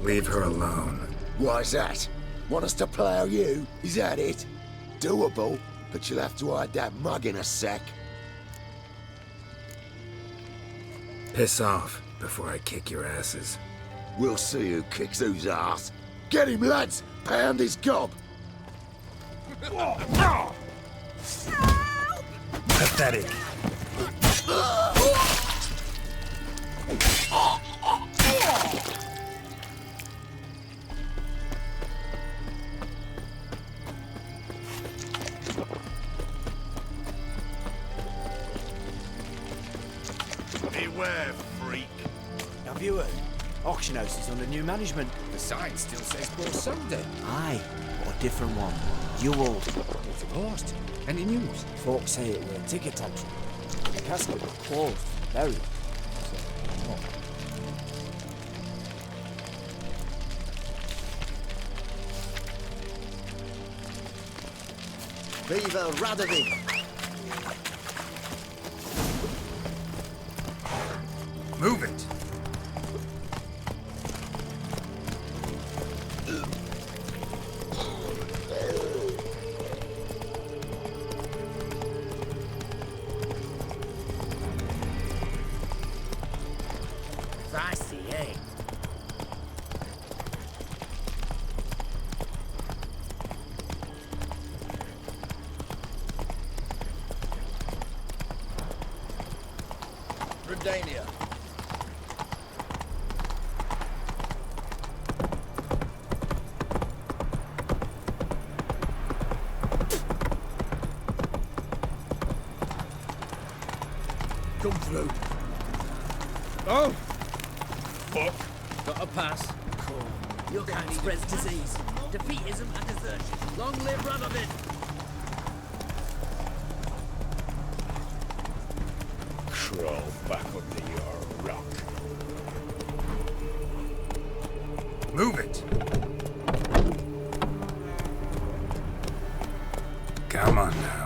Leave her alone. Why's that? Want us to plough you? Is that it? Doable, but you'll have to hide that mug in a sec. Piss off before I kick your asses. We'll see who kicks whose ass. Get him, lads! Pound his gob! Pathetic. Beware, freak. Have you heard? Auction house is under new management. The sign still says Boar Sunday. Aye, but a different one. You old. What's it lost? Any news? Folks say it were a ticket auction. The casket was closed, buried. So, no. Viva Radovid! Move it! I see, eh? Redania. Come through. Oh! Fuck. Got a pass. Cool. Your kind spreads disease, defeatism and desertion. Long live Radovid! Crawl back under your rock. Move it! Come on now.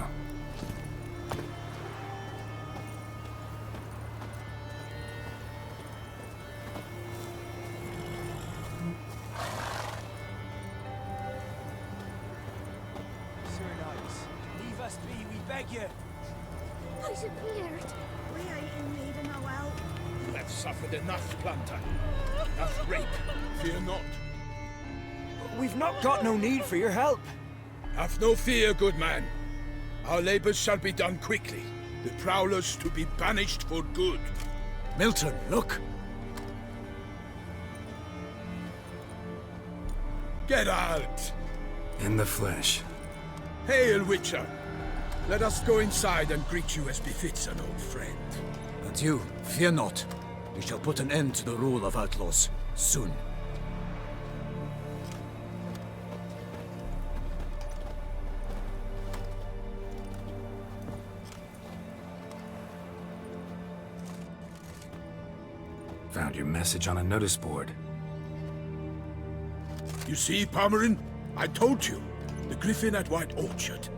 Leave us be, we beg you. Disappeared. We ain't in need of no help. You have suffered enough, Planter. Enough rape. Fear not. We've not got no need for your help. Have no fear, good man. Our labors shall be done quickly. The prowlers to be banished for good. Milton, look. Get out! In the flesh. Hail, Witcher! Let us go inside and greet you as befits an old friend. And you, fear not. We shall put an end to the rule of outlaws, soon. Found your message on a notice board. You see, Palmerin? I told you. The griffin at White Orchard.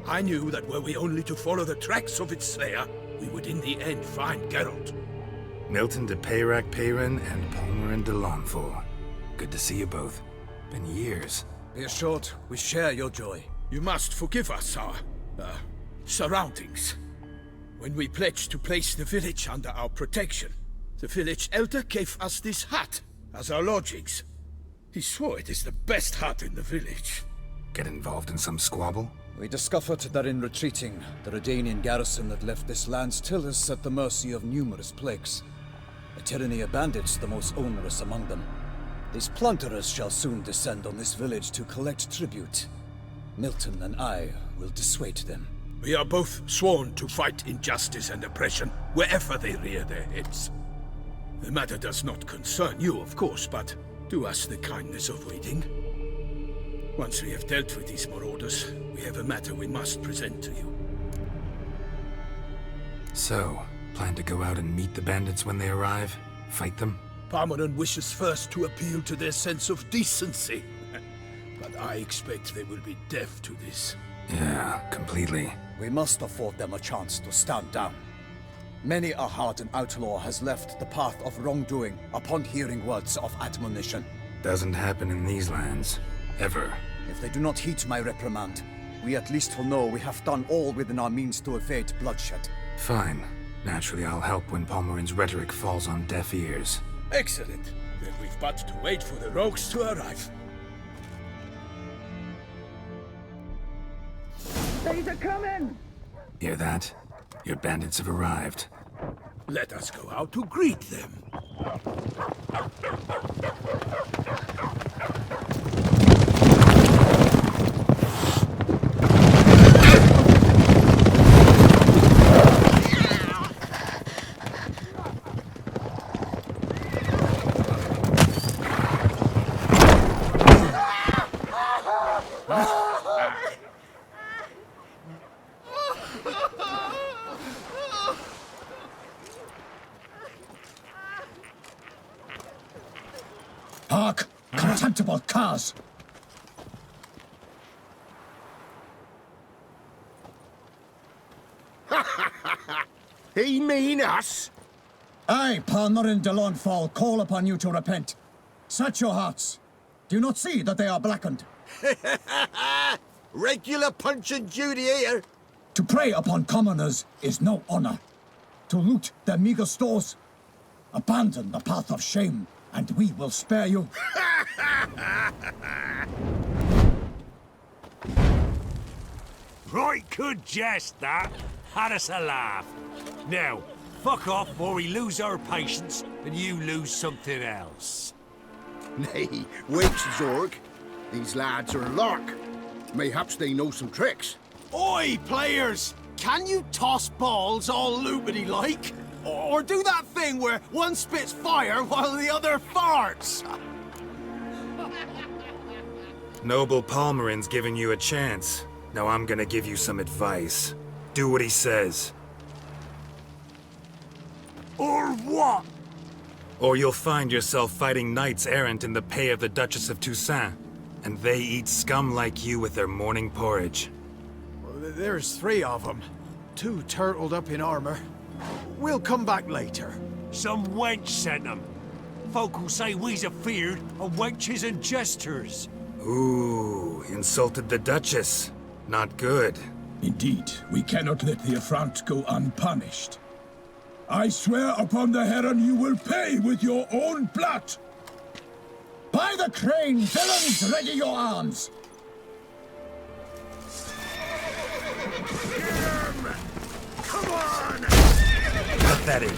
I knew that were we only to follow the tracks of its slayer, we would in the end find Geralt. Milton de Peyrac Peyrin and Palmerin de Lawnful. Good to see you both. Been years. Be assured, we share your joy. You must forgive us our, surroundings. When we pledged to place the village under our protection, the village elder gave us this hut as our lodgings. He swore it is the best hut in the village. Get involved in some squabble? We discovered that in retreating, the Redanian garrison that left this land still is at the mercy of numerous plagues. A tyranny of bandits the most onerous among them. These plunderers shall soon descend on this village to collect tribute. Milton and I will dissuade them. We are both sworn to fight injustice and oppression wherever they rear their heads. The matter does not concern you, of course, but do us the kindness of waiting. Once we have dealt with these marauders, we have a matter we must present to you. So, plan to go out and meet the bandits when they arrive? Fight them? Palmerin wishes first to appeal to their sense of decency. But I expect they will be deaf to this. Yeah, completely. We must afford them a chance to stand down. Many a hardened outlaw has left the path of wrongdoing upon hearing words of admonition. Doesn't happen in these lands. Ever. If they do not heed my reprimand, we at least will know we have done all within our means to evade bloodshed. Fine. Naturally, I'll help when Palmerin's rhetoric falls on deaf ears. Excellent. Then we've but to wait for the rogues to arrive. They's a coming! Hear that? Your bandits have arrived. Let us go out to greet them. Hark! Contemptible curs! He mean us? I, Palmerin de Lawnfall, call upon you to repent. Set your hearts. Do you not see that they are blackened? Regular punch and duty here. To prey upon commoners is no honor. To loot their meager stores, abandon the path of shame, and we will spare you. Right good jest, that. Had us a laugh. Now, fuck off or we lose our patience and you lose something else. Nay, wait, Zorg. These lads are a lark. Mayhaps they know some tricks. Oi, players! Can you toss balls all loopity-like? Or do that thing where one spits fire while the other farts? Noble Palmerin's giving you a chance. Now I'm gonna give you some advice. Do what he says. Or what? Or you'll find yourself fighting knights errant in the pay of the Duchess of Toussaint. And they eat scum like you with their morning porridge. There's 3 of them. 2 turtled up in armor. We'll come back later. Some wench sent them. Folk will say we's afeard of wenches and jesters. Ooh, insulted the Duchess. Not good. Indeed, we cannot let the affront go unpunished. I swear upon the Heron you will pay with your own blood! By the crane, villains, ready your arms! Come on! Pathetic.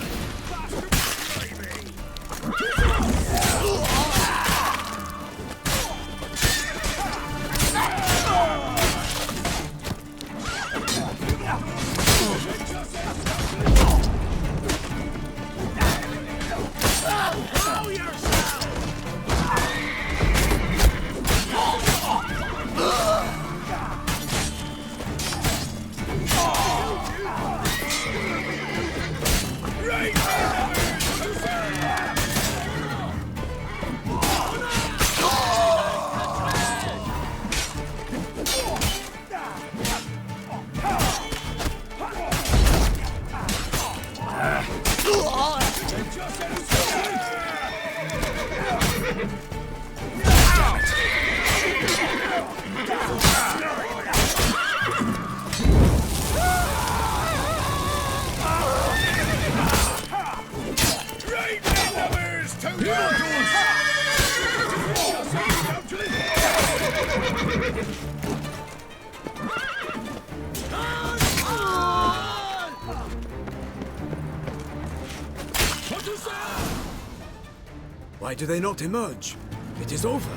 Why do they not emerge? It is over.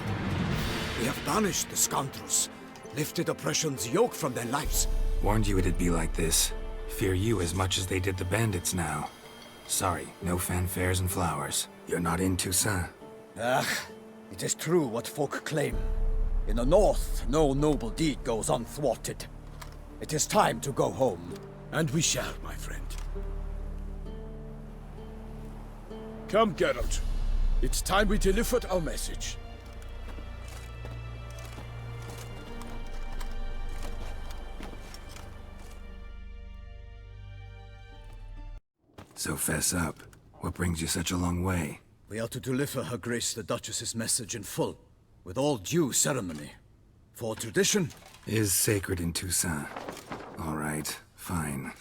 We have banished the scoundrels, lifted oppression's yoke from their lives. Warned you it'd be like this. Fear you as much as they did the bandits now. Sorry, no fanfares and flowers. You're not in Toussaint. It is true what folk claim. In the north, no noble deed goes unthwarted. It is time to go home. And we shall, my friend. Come, Geralt. It's time we delivered our message. So fess up. What brings you such a long way? We are to deliver Her Grace the Duchess's message in full, with all due ceremony. For tradition is sacred in Toussaint. All right, fine.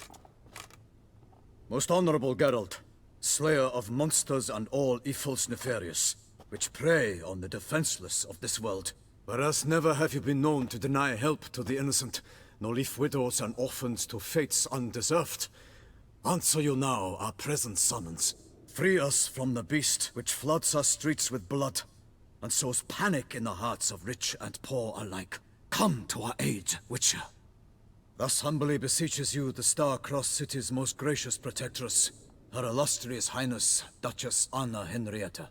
Most honorable Geralt, slayer of monsters and all evils nefarious, which prey on the defenseless of this world. Whereas never have you been known to deny help to the innocent, nor leave widows and orphans to fates undeserved. Answer you now our present summons. Free us from the beast which floods our streets with blood, and sows panic in the hearts of rich and poor alike. Come to our aid, Witcher. Thus humbly beseeches you the Star-Crossed City's most gracious protectress, Her Illustrious Highness, Duchess Anna Henrietta.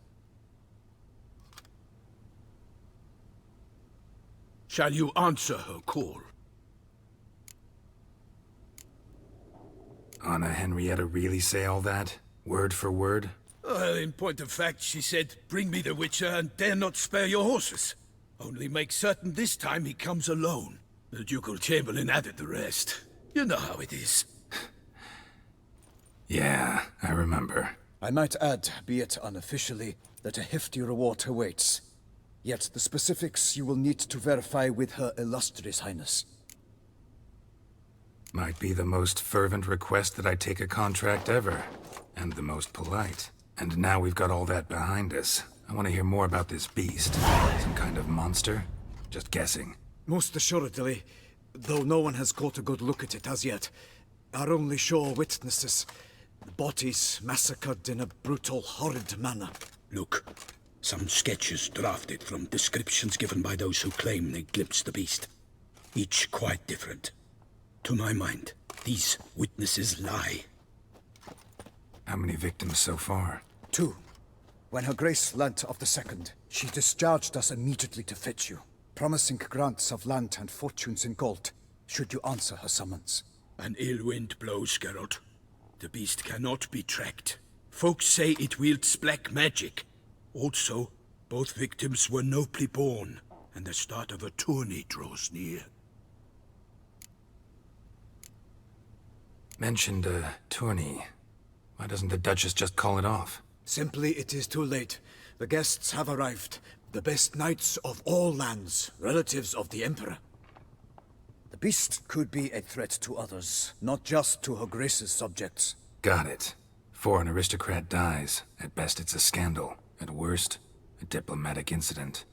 Shall you answer her call? Anna Henrietta really say all that? Word for word? Well, in point of fact, she said, bring me the Witcher and dare not spare your horses. Only make certain this time he comes alone. The Ducal Chamberlain added the rest. You know how it is. Yeah, I remember. I might add, be it unofficially, that a hefty reward awaits. Yet the specifics you will need to verify with Her Illustrious Highness. Might be the most fervent request that I take a contract ever. And the most polite. And now we've got all that behind us. I want to hear more about this beast. Some kind of monster? Just guessing. Most assuredly, though no one has caught a good look at it as yet. Our only sure witnesses. Bodies massacred in a brutal, horrid manner. Look, some sketches drafted from descriptions given by those who claim they glimpsed the beast. Each quite different. To my mind, these witnesses lie. How many victims so far? 2. When Her Grace learnt of the second, she discharged us immediately to fetch you, promising grants of land and fortunes in gold, should you answer her summons. An ill wind blows, Geralt. The beast cannot be tracked. Folks say it wields black magic. Also, both victims were nobly born, and the start of a tourney draws near. Mentioned a tourney. Why doesn't the Duchess just call it off? Simply, it is too late. The guests have arrived. The best knights of all lands, relatives of the Emperor. The beast could be a threat to others, not just to Her Grace's subjects. Got it. Before an aristocrat dies, at best it's a scandal. At worst, a diplomatic incident.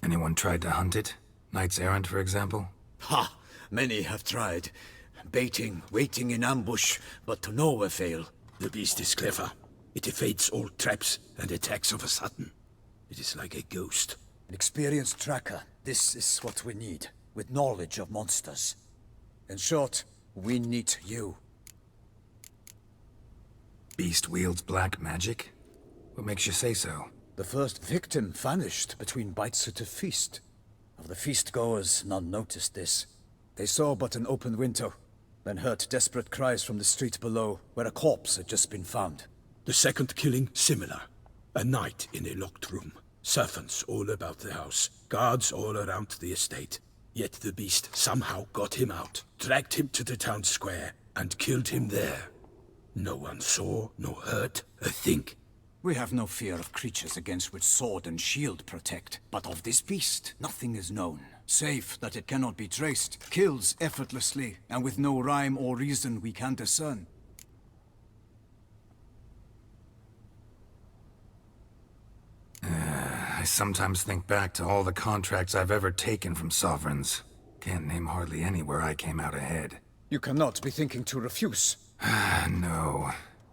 Anyone tried to hunt it? Knights errant, for example? Ha! Many have tried. Baiting, waiting in ambush, but to no avail. The beast is clever. It evades all traps and attacks of a sudden. It is like a ghost. An experienced tracker. This is what we need, with knowledge of monsters. In short, we need you. Beast wields black magic? What makes you say so? The first victim vanished between bites at a feast. Of the feast-goers, none noticed this. They saw but an open window, then heard desperate cries from the street below, where a corpse had just been found. The second killing, similar. A night in a locked room. Servants all about the house. Guards all around the estate. Yet the beast somehow got him out, dragged him to the town square, and killed him there. No one saw, nor heard a thing. We have no fear of creatures against which sword and shield protect. But of this beast, nothing is known. Save that it cannot be traced, kills effortlessly, and with no rhyme or reason we can discern. I sometimes think back to all the contracts I've ever taken from sovereigns. Can't name hardly any where I came out ahead. You cannot be thinking to refuse. No.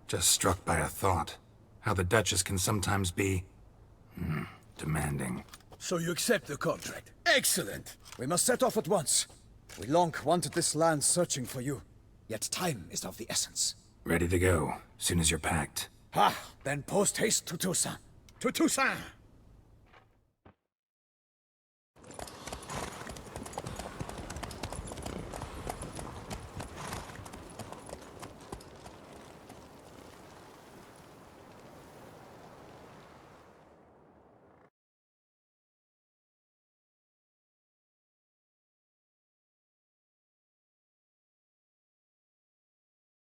Just struck by a thought. How the Duchess can sometimes be... demanding. So you accept the contract? Excellent! We must set off at once. We long wanted this land searching for you. Yet time is of the essence. Ready to go, soon as you're packed. Ha! Then post haste to Toussaint. To Toussaint!